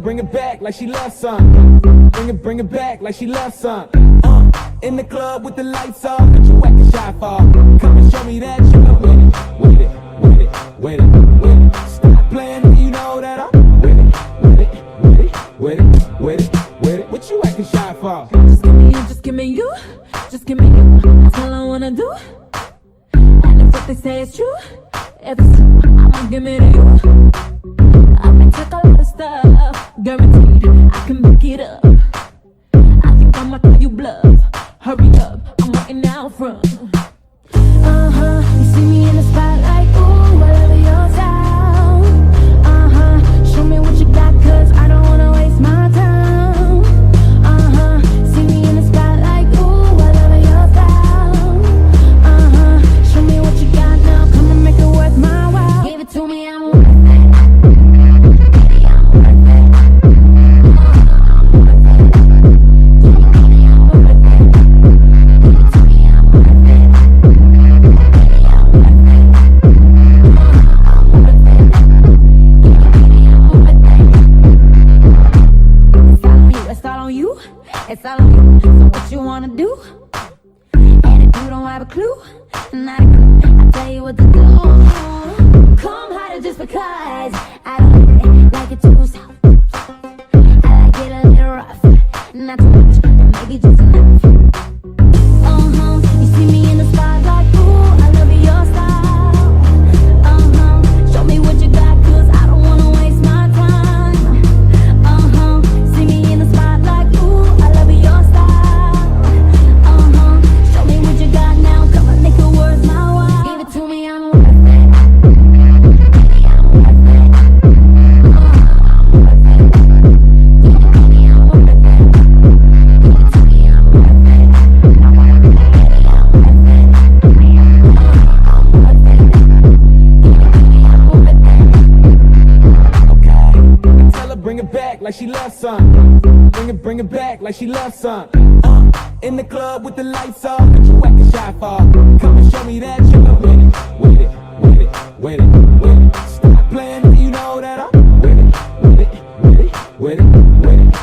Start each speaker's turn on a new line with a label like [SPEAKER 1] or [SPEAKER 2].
[SPEAKER 1] bring it back like she loves some. Bring it back like she loves some. In the club with the lights off, but you acting shy for. Come and show me that you know with it, with it, with it, with it, with it. Stop playing, you know that I'm with it, with it, with it, with it, with it, with it. What you acting shy for?
[SPEAKER 2] Just give me you, just give me you, just give me you. That's all I wanna do. And if what they say is true, if it's true, I'ma give it to you. I may take a lot of stuff, guaranteed I can back it up. I think I'ma call you bluff. Hurry up, I'm waiting out front. You see me in the spotlight, ooh, I love your style. Show me what you got, cause I don't wanna waste my time. See me in the spotlight, ooh, I love your style. Show me what you got now, come and make it worth my while. Give it to me, I'm worth it. Baby, I'm worth it. I'm worth it. Baby, I'm worth it. Give it to me, I'm worth it. Baby, I'm worth it. I'm worth it. Baby, I'm worth it. It's all on you, it's all on you. So what you wanna do? And if you don't have a clue, not a clue, I'll tell you what to do. Come harder just because I don't like it too soft. I like it a little rough, not too much, but maybe just enough. You see me in the spotlight, ooh, I love your style. Show me what you got, cause I don't wanna waste my time. See me in the spotlight, ooh, I love your style. Show me what you got now, come and make it worth my while. Give it to me, I'm worth it. Baby, I'm worth it. I'm worth it. Baby, I'm worth it. Give it to me, I'm worth it. Baby, I'm worth it. I'm worth it.
[SPEAKER 1] Okay. Tell her bring it back like she loves some. Bring it back like she loves some. In the club with the lights off, but you acting shy for. Come and show me that you know with it, with it, with it, with it, with it. Stop playing, you know that I'm with it, with it, with it, with it, with it.